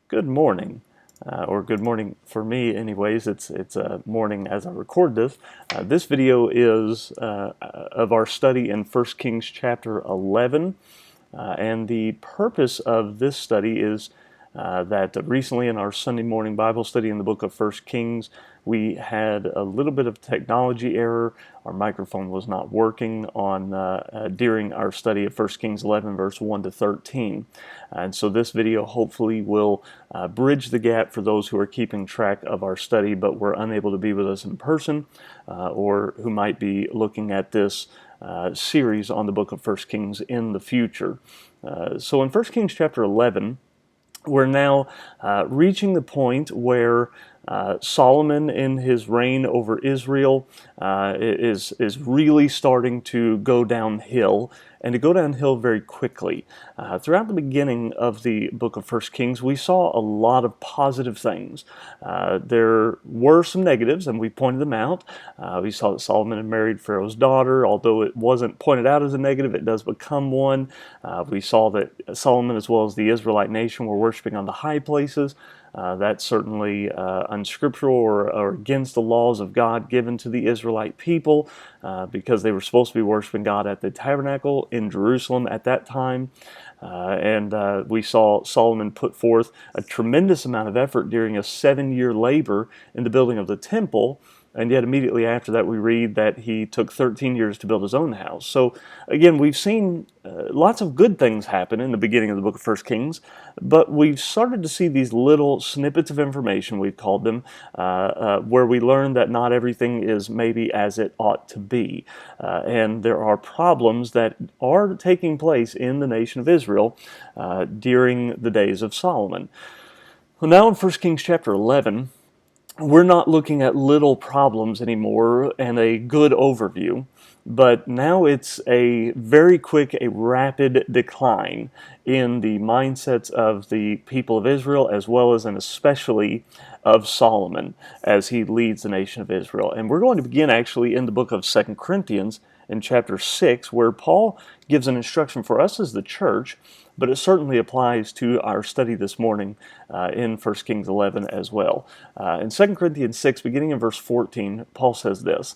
Good morning, or good morning for me anyways. It's a morning as I record this. This video is of our study in 1 Kings chapter 11, and the purpose of this study is that recently in our Sunday morning Bible study in the book of 1 Kings, we had a little bit of technology error. Our microphone was not working during our study of 1 Kings 11, verse 1 to 13. And so this video hopefully will bridge the gap for those who are keeping track of our study but were unable to be with us in person, or who might be looking at this series on the book of 1 Kings in the future. So in 1 Kings chapter 11, we're now reaching the point where Solomon, in his reign over Israel, is really starting to go downhill, and to go downhill very quickly. Throughout the beginning of the book of 1 Kings, we saw a lot of positive things. There were some negatives, and we pointed them out. We saw that Solomon had married Pharaoh's daughter. Although it wasn't pointed out as a negative, it does become one. We saw that Solomon, as well as the Israelite nation, were worshiping on the high places. That's certainly unscriptural or against the laws of God given to the Israelite people, because they were supposed to be worshiping God at the tabernacle in Jerusalem at that time. And we saw Solomon put forth a tremendous amount of effort during a 7-year labor in the building of the temple. And yet immediately after that we read that he took 13 years to build his own house. So again, we've seen lots of good things happen in the beginning of the book of 1 Kings, but we've started to see these little snippets of information, we've called them, where we learn that not everything is maybe as it ought to be. And there are problems that are taking place in the nation of Israel during the days of Solomon. Well, now in 1 Kings chapter 11, we're not looking at little problems anymore and a good overview, but now it's a very quick, a rapid decline in the mindsets of the people of Israel, as well as and especially of Solomon as he leads the nation of Israel. And we're going to begin actually in the book of 2 Corinthians in chapter 6, where Paul gives an instruction for us as the church, but it certainly applies to our study this morning in 1 Kings 11 as well. In 2 Corinthians 6, beginning in verse 14, Paul says this.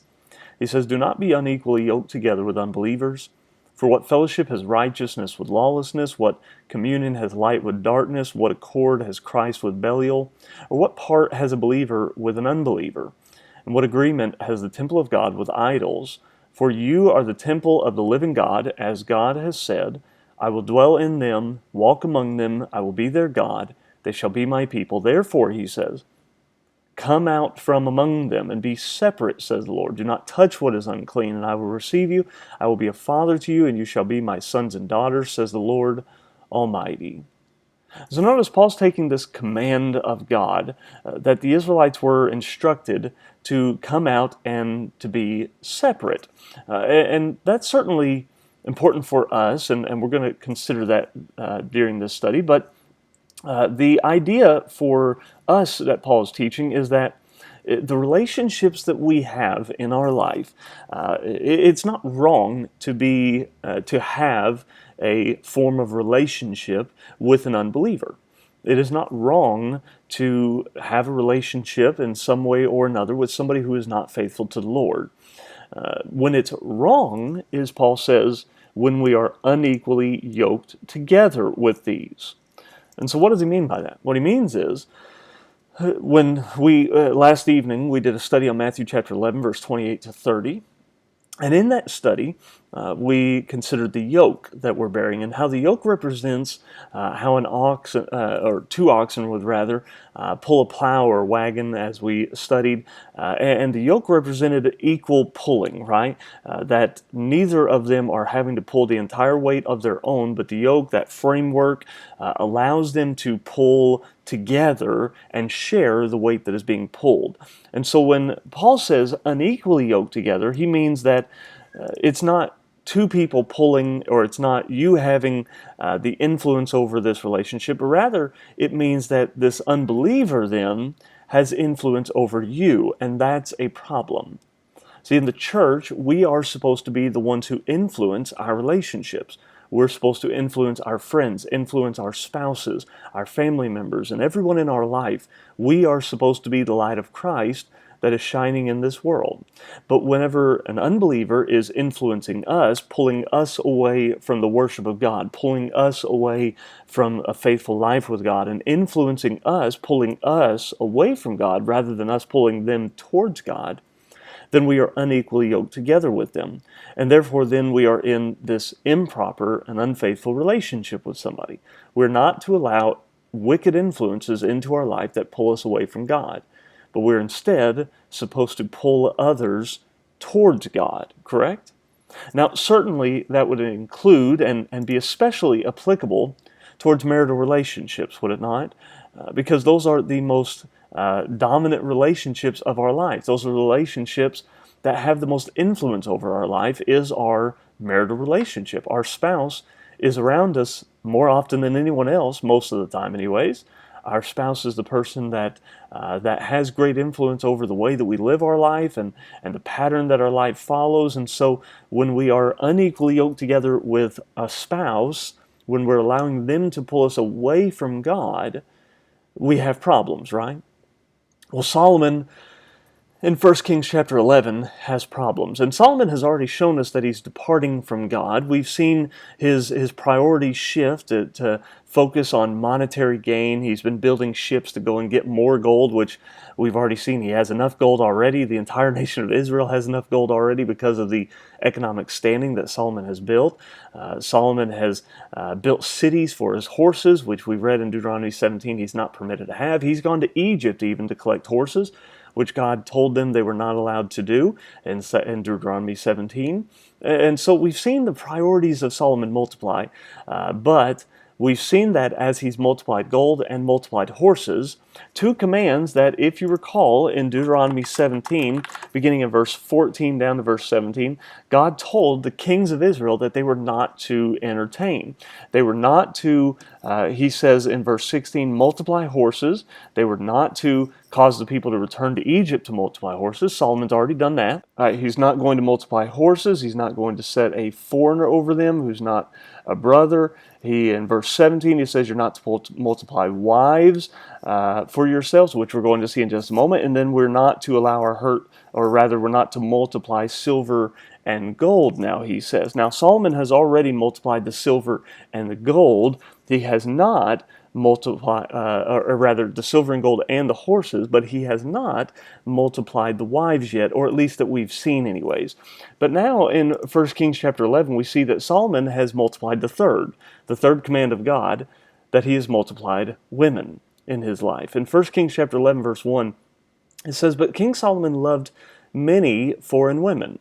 He says, "Do not be unequally yoked together with unbelievers. For what fellowship has righteousness with lawlessness? What communion has light with darkness? What accord has Christ with Belial? Or what part has a believer with an unbeliever? And what agreement has the temple of God with idols? For you are the temple of the living God, as God has said, I will dwell in them, walk among them, I will be their God, they shall be my people. Therefore, he says, come out from among them and be separate, says the Lord. Do not touch what is unclean, and I will receive you. I will be a father to you, and you shall be my sons and daughters, says the Lord Almighty." So notice Paul's taking this command of God that the Israelites were instructed to come out and to be separate. And that's certainly important for us, and we're going to consider that during this study. But the idea for us that Paul is teaching is that the relationships that we have in our life, it's not wrong to have a form of relationship with an unbeliever. It is not wrong to have a relationship in some way or another with somebody who is not faithful to the Lord. When it's wrong is, Paul says, when we are unequally yoked together with these. And so what does he mean by that? What he means is, when we, last evening, we did a study on Matthew chapter 11, verse 28 to 30. And in that study, we considered the yoke that we're bearing, and how the yoke represents how an ox, or two oxen would rather, pull a plow or wagon, as we studied. And the yoke represented equal pulling, right? That neither of them are having to pull the entire weight of their own, but the yoke, that framework, allows them to pull together and share the weight that is being pulled. And so when Paul says unequally yoked together, he means that it's not two people pulling, or it's not you having the influence over this relationship, but rather it means that this unbeliever then has influence over you, and that's a problem. See, in the church, we are supposed to be the ones who influence our relationships. we're supposed to influence our friends, influence our spouses, our family members, and everyone in our life. We are supposed to be the light of Christ that is shining in this world. But whenever an unbeliever is influencing us, pulling us away from the worship of God, pulling us away from a faithful life with God, and influencing us, pulling us away from God rather than us pulling them towards God, then we are unequally yoked together with them. And therefore then we are in this improper and unfaithful relationship with somebody. We're not to allow wicked influences into our life that pull us away from God, but we're instead supposed to pull others towards God, correct? Now, certainly that would include and be especially applicable towards marital relationships, would it not? Because those are the most dominant relationships of our lives. Those are relationships that have the most influence over our life is our marital relationship. Our spouse is around us more often than anyone else, most of the time anyways. Our spouse is the person that has great influence over the way that we live our life and the pattern that our life follows. And so when we are unequally yoked together with a spouse, when we're allowing them to pull us away from God, we have problems, right? Well, Solomon in 1 Kings chapter 11 has problems. And Solomon has already shown us that he's departing from God. We've seen his priorities shift to focus on monetary gain. He's been building ships to go and get more gold, which we've already seen he has enough gold already. The entire nation of Israel has enough gold already because of the economic standing that Solomon has built. Solomon has built cities for his horses, which we read in Deuteronomy 17 he's not permitted to have. He's gone to Egypt even to collect horses, which God told them they were not allowed to do in Deuteronomy 17. And so we've seen the priorities of Solomon multiply, but we've seen that as he's multiplied gold and multiplied horses, two commands that, if you recall, in Deuteronomy 17, beginning in verse 14 down to verse 17, God told the kings of Israel that they were not to entertain. They were not to, he says in verse 16, multiply horses. They were not to cause the people to return to Egypt to multiply horses. Solomon's already done that. He's not going to multiply horses. He's not going to set a foreigner over them who's not a brother. In verse 17, he says you're not to multiply wives for yourselves, which we're going to see in just a moment. And then we're not to allow we're not to multiply silver and gold now, he says. Now, Solomon has already multiplied the silver and the gold. He has not multiplied, or rather the silver and gold and the horses, but he has not multiplied the wives yet, or at least that we've seen anyways. But now in 1 Kings chapter 11, we see that Solomon has multiplied the third command of God, that he has multiplied women in his life. In 1 Kings chapter 11, verse 1, it says, "But King Solomon loved many foreign women,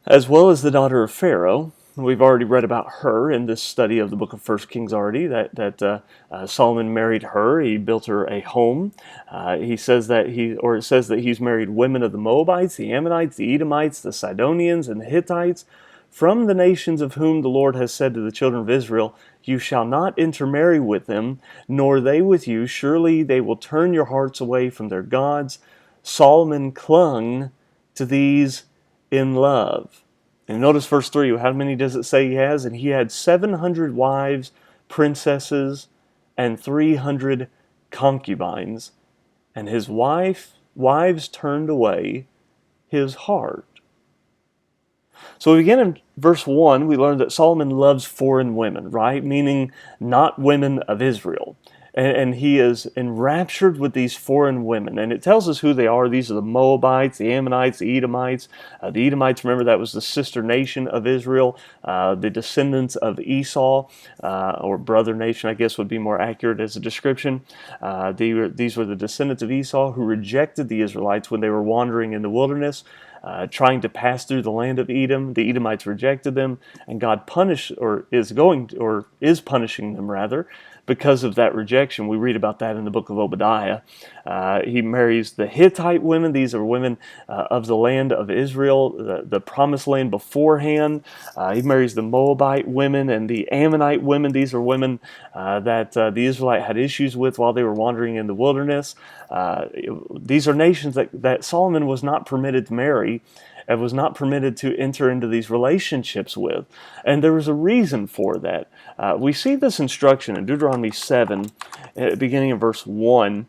as well as the daughter of Pharaoh." We've already read about her in this study of the book of 1 Kings already, that Solomon married her. He built her a home. It says that he's married women of the Moabites, the Ammonites, the Edomites, the Sidonians, and the Hittites, from the nations of whom the Lord has said to the children of Israel, "You shall not intermarry with them, nor they with you. Surely they will turn your hearts away from their gods." Solomon clung to these in love. And notice verse 3, how many does it say he has? And he had 700 wives, princesses, and 300 concubines. And his wives turned away his heart. So we begin in verse 1, we learn that Solomon loves foreign women, right? Meaning not women of Israel. And he is enraptured with these foreign women. And it tells us who they are. These are the Moabites, the Ammonites, the Edomites. The Edomites, remember, that was the sister nation of Israel, the descendants of Esau, or brother nation, I guess would be more accurate as a description. These were the descendants of Esau who rejected the Israelites when they were wandering in the wilderness, trying to pass through the land of Edom. The Edomites rejected them, and God is punishing them rather, because of that rejection. We read about that in the book of Obadiah. He marries the Hittite women. These are women of the land of Israel, the promised land beforehand. He marries the Moabite women and the Ammonite women. These are women that the Israelite had issues with while they were wandering in the wilderness. These are nations that Solomon was not permitted to marry. and was not permitted to enter into these relationships with. And there was a reason for that. We see this instruction in Deuteronomy 7, beginning in verse 1.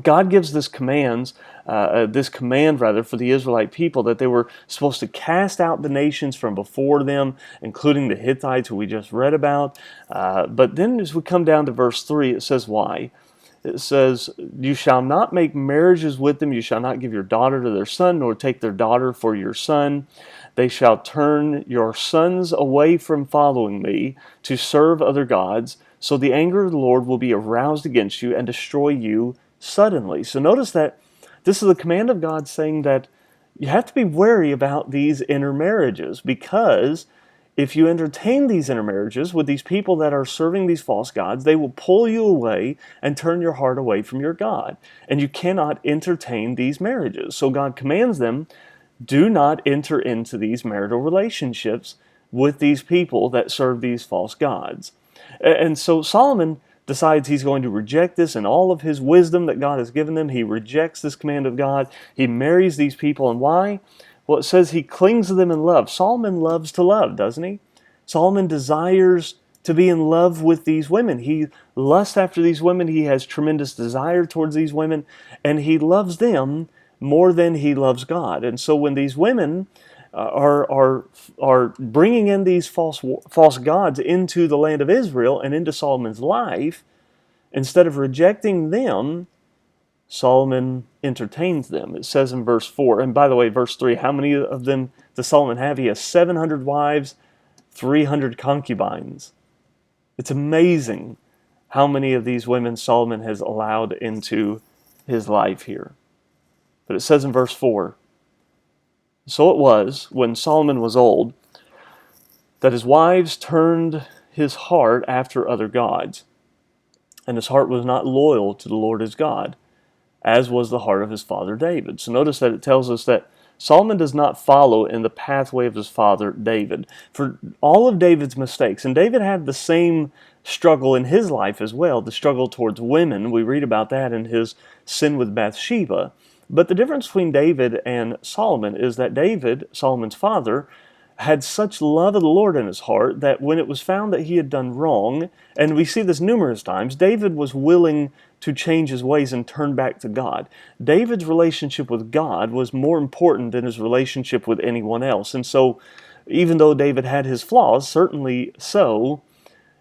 God gives this command for the Israelite people that they were supposed to cast out the nations from before them, including the Hittites who we just read about. But then as we come down to verse 3, it says why. It says, "You shall not make marriages with them. You shall not give your daughter to their son, nor take their daughter for your son. They shall turn your sons away from following me to serve other gods. So the anger of the Lord will be aroused against you and destroy you suddenly." So notice that this is the command of God saying that you have to be wary about these intermarriages, because if you entertain these intermarriages with these people that are serving these false gods, they will pull you away and turn your heart away from your God. And you cannot entertain these marriages. So God commands them, do not enter into these marital relationships with these people that serve these false gods. And so Solomon decides he's going to reject this in all of his wisdom that God has given them. He rejects this command of God. He marries these people. And why? Well, it says he clings to them in love. Solomon loves to love, doesn't he? Solomon desires to be in love with these women. He lusts after these women. He has tremendous desire towards these women, and he loves them more than he loves God. And so when these women are bringing in these false gods into the land of Israel and into Solomon's life, instead of rejecting them, Solomon entertains them. It says in verse 4, and by the way, verse 3, how many of them does Solomon have? He has 700 wives, 300 concubines. It's amazing how many of these women Solomon has allowed into his life here. But it says in verse 4, "So it was, when Solomon was old, that his wives turned his heart after other gods, and his heart was not loyal to the Lord his God, as was the heart of his father David." So notice that it tells us that Solomon does not follow in the pathway of his father David. For all of David's mistakes, and David had the same struggle in his life as well, the struggle towards women. We read about that in his sin with Bathsheba. But the difference between David and Solomon is that David, Solomon's father, had such love of the Lord in his heart that when it was found that he had done wrong, and we see this numerous times, David was willing to change his ways and turn back to God. David's relationship with God was more important than his relationship with anyone else. And so, even though David had his flaws, certainly so,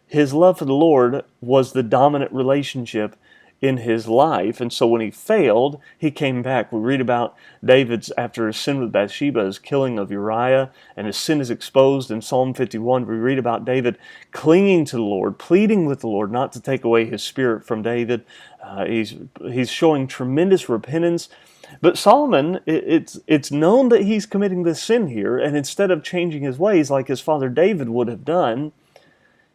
his love for the Lord was the dominant relationship in his life. And so when he failed, he came back. We read about David's, after his sin with Bathsheba, his killing of Uriah, and his sin is exposed in Psalm 51. We read about David clinging to the Lord, pleading with the Lord not to take away his spirit from David. He's showing tremendous repentance. But Solomon, it's known that he's committing this sin here, and instead of changing his ways like his father David would have done,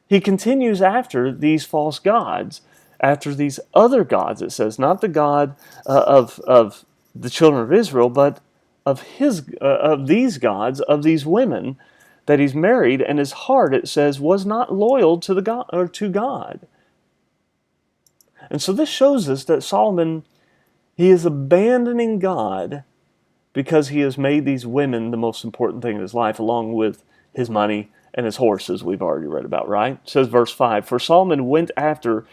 he continues after these false gods, after these other gods, it says, not the God of the children of Israel, but of these gods, of these women that he's married, and his heart, it says, was not loyal to the God or to God. And so this shows us that Solomon, he is abandoning God because he has made these women the most important thing in his life, along with his money and his horses we've already read about, right? It says verse 5, "For Solomon went after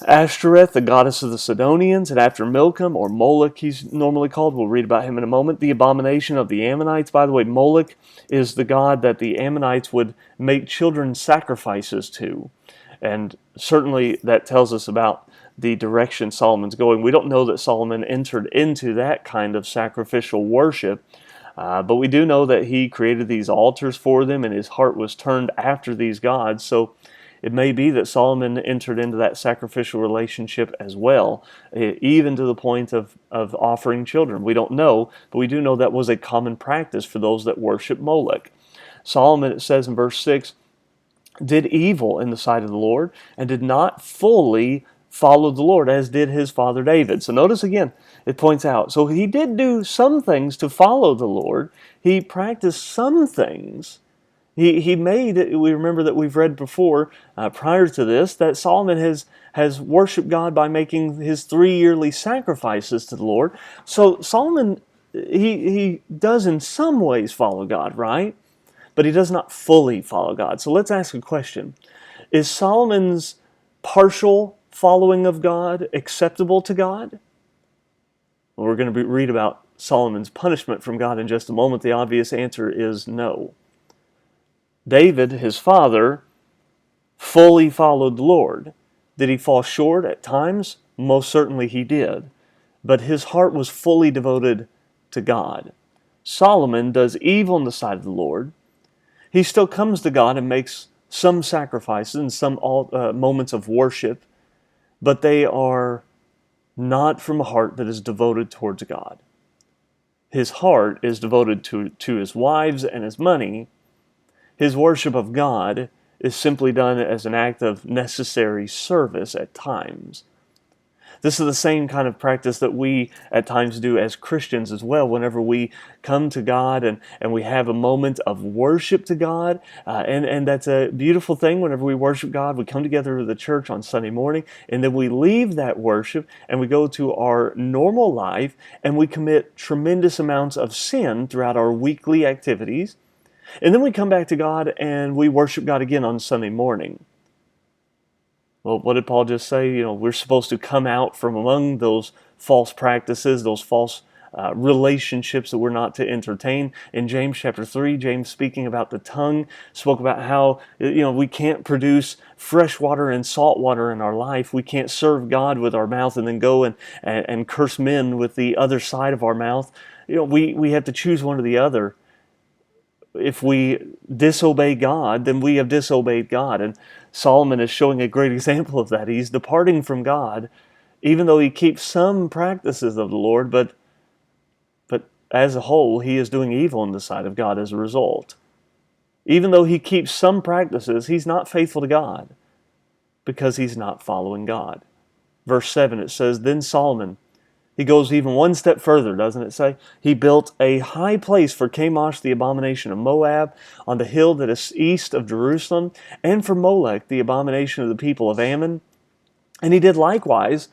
Ashtoreth, the goddess of the Sidonians, and after Milcom, or Moloch he's normally called. We'll read about him in a moment. The abomination of the Ammonites." By the way, Moloch is the god that the Ammonites would make children sacrifices to. And certainly that tells us about the direction Solomon's going. We don't know that Solomon entered into that kind of sacrificial worship, but we do know that he created these altars for them, and his heart was turned after these gods. So it may be that Solomon entered into that sacrificial relationship as well, even to the point of offering children. We don't know, but we do know that was a common practice for those that worship Moloch. Solomon, it says in verse 6, did evil in the sight of the Lord and did not fully follow the Lord as did his father David. So notice again, it points out, so he did do some things to follow the Lord. He practiced some things. We remember that we've read before, prior to this, that Solomon has worshiped God by making his 3 yearly sacrifices to the Lord. So Solomon he does in some ways follow God, right? But he does not fully follow God. So let's ask a question. Is Solomon's partial following of God acceptable to God? Well, we're going to read about Solomon's punishment from God in just a moment. The obvious answer is no. David, his father, fully followed the Lord. Did he fall short at times? Most certainly he did. But his heart was fully devoted to God. Solomon does evil in the sight of the Lord. He still comes to God and makes some sacrifices and some moments of worship, but they are not from a heart that is devoted towards God. His heart is devoted to his wives and his money. His worship of God is simply done as an act of necessary service at times. This is the same kind of practice that we at times do as Christians as well. Whenever we come to God and we have a moment of worship to God, and that's a beautiful thing. Whenever we worship God, we come together to the church on Sunday morning, and then we leave that worship and we go to our normal life, and we commit tremendous amounts of sin throughout our weekly activities. And then we come back to God and we worship God again on Sunday morning. Well, what did Paul just say? We're supposed to come out from among those false practices, those false relationships that we're not to entertain. In James chapter 3, James, speaking about the tongue, spoke about how we can't produce fresh water and salt water in our life. We can't serve God with our mouth and then go and curse men with the other side of our mouth. We have to choose one or the other. If we disobey God, then we have disobeyed God. And Solomon is showing a great example of that. He's departing from God, even though he keeps some practices of the Lord, but as a whole, he is doing evil in the sight of God as a result. Even though he keeps some practices, he's not faithful to God because he's not following God. Verse 7, it says, Then Solomon, he goes even one step further, doesn't it say? He built a high place for Chemosh, the abomination of Moab, on the hill that is east of Jerusalem, and for Molech, the abomination of the people of Ammon. And he did likewise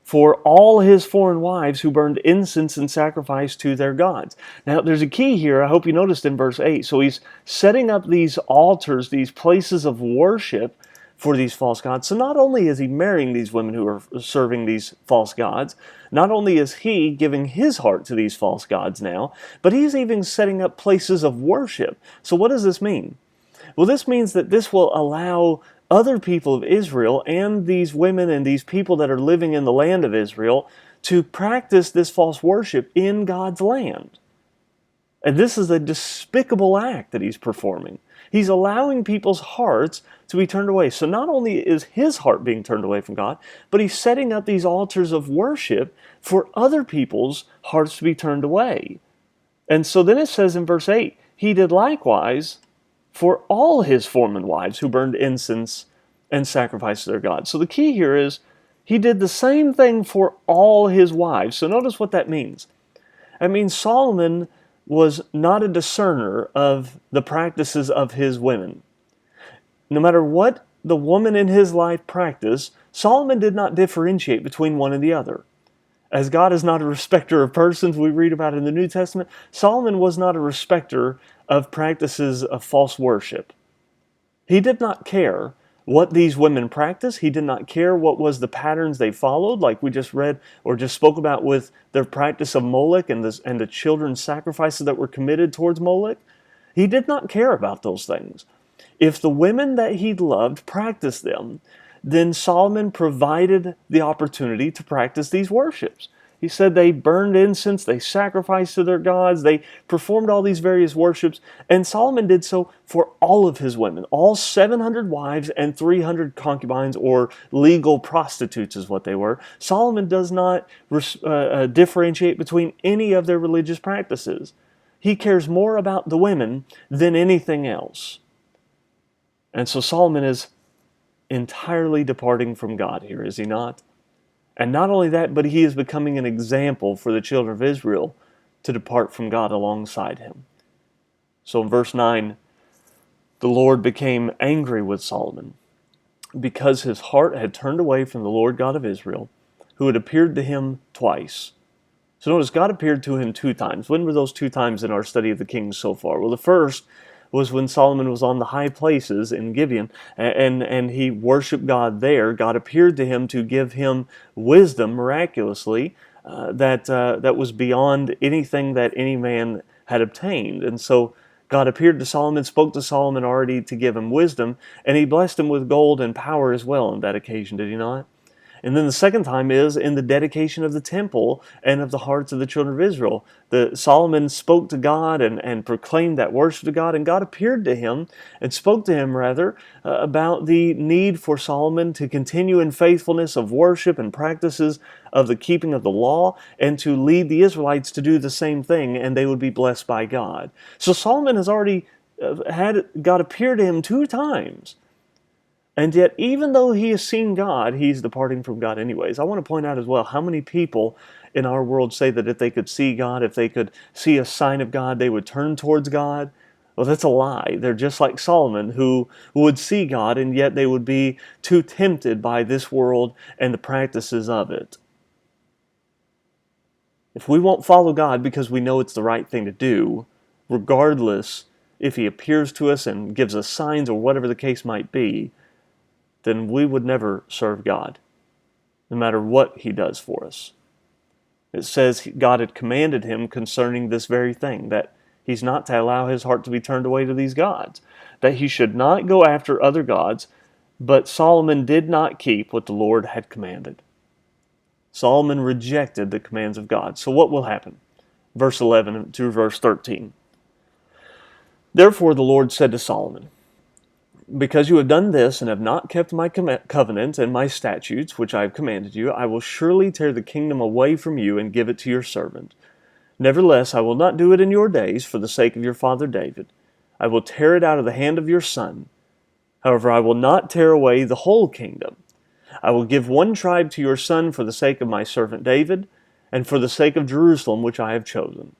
for all his foreign wives who burned incense and sacrificed to their gods. Now, there's a key here, I hope you noticed in verse 8. So he's setting up these altars, these places of worship for these false gods. So not only is he marrying these women who are serving these false gods, not only is he giving his heart to these false gods now, but he's even setting up places of worship. So what does this mean? Well, this means that this will allow other people of Israel and these women and these people that are living in the land of Israel to practice this false worship in God's land. And this is a despicable act that he's performing. He's allowing people's hearts to be turned away. So not only is his heart being turned away from God, but he's setting up these altars of worship for other people's hearts to be turned away. And so then it says in verse 8, he did likewise for all his foreign wives who burned incense and sacrificed to their gods. So the key here is he did the same thing for all his wives. So notice what that means. That means Solomon was not a discerner of the practices of his women. No matter what the woman in his life practiced, Solomon did not differentiate between one and the other. As God is not a respecter of persons, we read about in the New Testament, Solomon was not a respecter of practices of false worship. He did not care what these women practiced. He did not care what was the patterns they followed, like we just read or just spoke about with their practice of Molech and the children's sacrifices that were committed towards Molech. He did not care about those things. If the women that he loved practiced them, then Solomon provided the opportunity to practice these worships. He said they burned incense, they sacrificed to their gods, they performed all these various worships, and Solomon did so for all of his women, all 700 wives and 300 concubines, or legal prostitutes is what they were. Solomon does not differentiate between any of their religious practices. He cares more about the women than anything else. And so Solomon is entirely departing from God here, is he not? And not only that, but he is becoming an example for the children of Israel to depart from God alongside him. So in verse 9, the Lord became angry with Solomon because his heart had turned away from the Lord God of Israel, who had appeared to him twice. So notice God appeared to him 2 times. When were those 2 times in our study of the kings so far? Well, the first was when Solomon was on the high places in Gibeon, and he worshiped God there. God appeared to him to give him wisdom miraculously that was beyond anything that any man had obtained. And so God appeared to Solomon, spoke to Solomon already to give him wisdom, and he blessed him with gold and power as well on that occasion, did he not? And then the second time is in the dedication of the temple and of the hearts of the children of Israel. Solomon spoke to God and proclaimed that worship to God, and God appeared to him and spoke to him, rather, about the need for Solomon to continue in faithfulness of worship and practices of the keeping of the law, and to lead the Israelites to do the same thing, and they would be blessed by God. So Solomon has already had God appear to him 2 times. And yet, even though he has seen God, he's departing from God anyways. I want to point out as well how many people in our world say that if they could see God, if they could see a sign of God, they would turn towards God. Well, that's a lie. They're just like Solomon, who would see God, and yet they would be too tempted by this world and the practices of it. If we won't follow God because we know it's the right thing to do, regardless if he appears to us and gives us signs or whatever the case might be, then we would never serve God, no matter what he does for us. It says God had commanded him concerning this very thing, that he's not to allow his heart to be turned away to these gods, that he should not go after other gods, but Solomon did not keep what the Lord had commanded. Solomon rejected the commands of God. So what will happen? Verse 11 to verse 13. Therefore the Lord said to Solomon, because you have done this and have not kept my covenant and my statutes, which I have commanded you, I will surely tear the kingdom away from you and give it to your servant. Nevertheless, I will not do it in your days for the sake of your father David. I will tear it out of the hand of your son. However, I will not tear away the whole kingdom. I will give one tribe to your son for the sake of my servant David, and for the sake of Jerusalem, which I have chosen.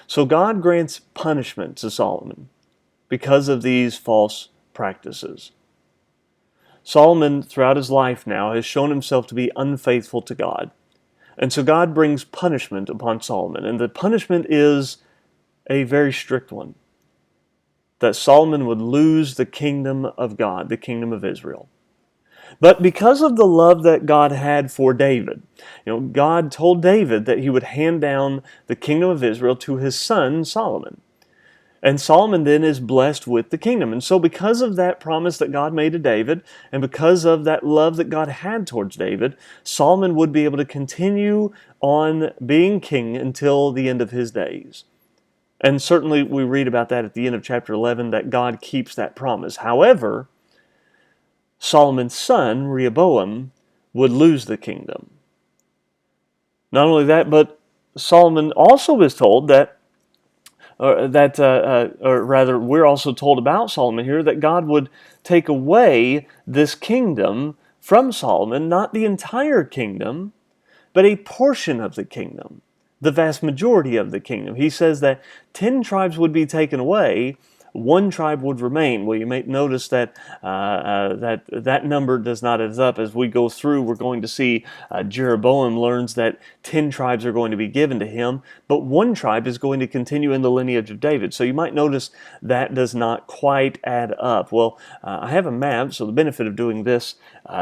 So God grants punishment to Solomon because of these false practices. Solomon, throughout his life now, has shown himself to be unfaithful to God. And so God brings punishment upon Solomon. And the punishment is a very strict one. That Solomon would lose the kingdom of God, the kingdom of Israel. But because of the love that God had for David, God told David that he would hand down the kingdom of Israel to his son Solomon. And Solomon then is blessed with the kingdom. And so because of that promise that God made to David, and because of that love that God had towards David, Solomon would be able to continue on being king until the end of his days. And certainly we read about that at the end of chapter 11, that God keeps that promise. However, Solomon's son, Rehoboam, would lose the kingdom. Not only that, but Solomon also is told that or rather, we're also told about Solomon here that God would take away this kingdom from Solomon, not the entire kingdom, but a portion of the kingdom, the vast majority of the kingdom. He says that 10 tribes would be taken away, 1 tribe would remain. Well, you may notice that that number does not add up. As we go through, we're going to see Jeroboam learns that 10 tribes are going to be given to him, but 1 tribe is going to continue in the lineage of David. So you might notice that does not quite add up. Well, I have a map, so the benefit of doing this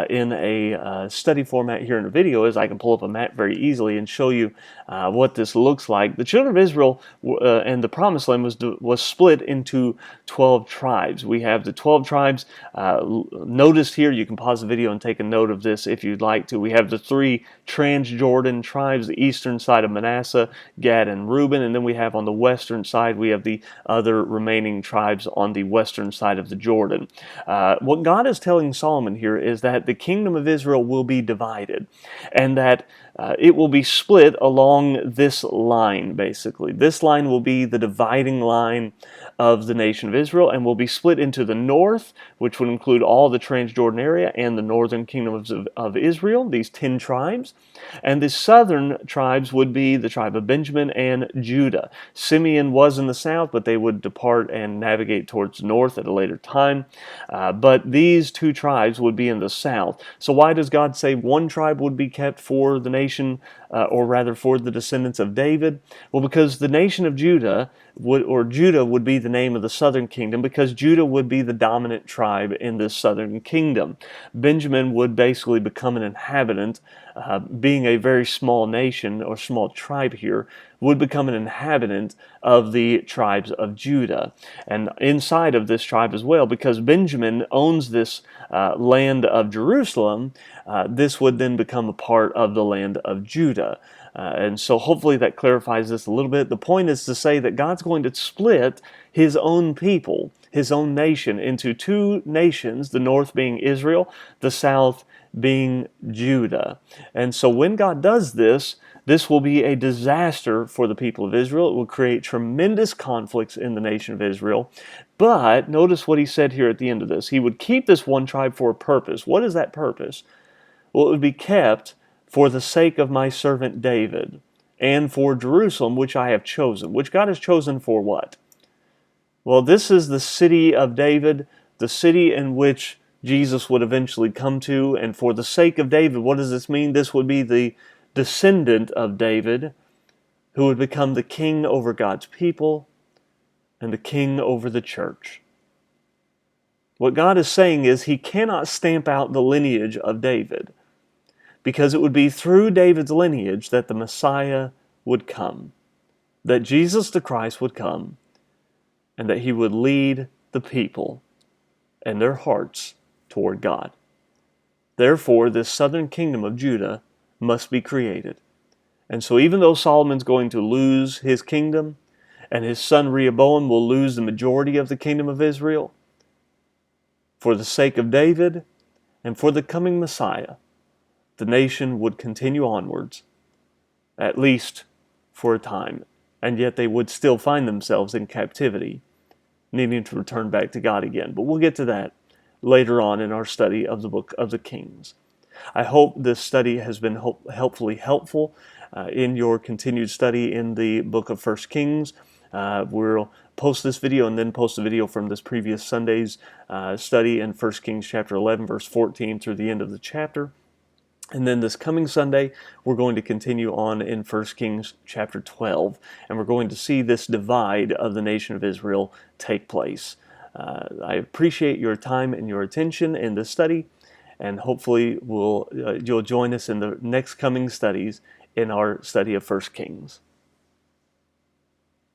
in a study format here in a video is I can pull up a map very easily and show you what this looks like. The children of Israel and the Promised Land was split into 12 tribes. We have the 12 tribes noticed here. You can pause the video and take a note of this if you'd like to. We have the 3 Transjordan tribes, the eastern side of Manasseh, Gad, and Reuben, and then we have on the western side, we have the other remaining tribes on the western side of the Jordan. What God is telling Solomon here is that the kingdom of Israel will be divided, and that it will be split along this line, basically. This line will be the dividing line of the nation nation of Israel, and will be split into the north, which would include all the Transjordan area and the northern kingdoms of Israel, these 10 tribes. And the southern tribes would be the tribe of Benjamin and Judah. Simeon was in the south, but they would depart and navigate towards the north at a later time. But these 2 tribes would be in the south. So why does God say one tribe would be kept for the nation, or rather for the descendants of David? Well, because the nation of Judah Judah would be the name of the southern kingdom, because Judah would be the dominant tribe in this southern kingdom. Benjamin would basically become an inhabitant, being a very small nation or small tribe here, would become an inhabitant of the tribes of Judah. And inside of this tribe as well, because Benjamin owns this land of Jerusalem, this would then become a part of the land of Judah. And so hopefully that clarifies this a little bit. The point is to say that God's going to split His own people, His own nation, into 2 nations, the north being Israel, the south being Judah. And so when God does this, this will be a disaster for the people of Israel. It will create tremendous conflicts in the nation of Israel. But notice what He said here at the end of this. He would keep this one tribe for a purpose. What is that purpose? Well, it would be kept for the sake of my servant David, and for Jerusalem, which I have chosen. Which God has chosen for what? Well, this is the city of David, the city in which Jesus would eventually come to. And for the sake of David, what does this mean? This would be the descendant of David, who would become the king over God's people and the king over the church. What God is saying is He cannot stamp out the lineage of David, because it would be through David's lineage that the Messiah would come, that Jesus the Christ would come, and that He would lead the people and their hearts toward God. Therefore, this southern kingdom of Judah must be created. And so even though Solomon's going to lose his kingdom, and his son Rehoboam will lose the majority of the kingdom of Israel, for the sake of David and for the coming Messiah, the nation would continue onwards, at least for a time, and yet they would still find themselves in captivity, needing to return back to God again. But we'll get to that later on in our study of the book of the Kings. I hope this study has been helpfully helpful in your continued study in the book of 1 Kings. We'll post this video and then post a video from this previous Sunday's study in 1 Kings chapter 11, verse 14 through the end of the chapter. And then this coming Sunday, we're going to continue on in 1 Kings chapter 12, and we're going to see this divide of the nation of Israel take place. I appreciate your time and your attention in this study, and hopefully you'll join us in the next coming studies in our study of 1 Kings.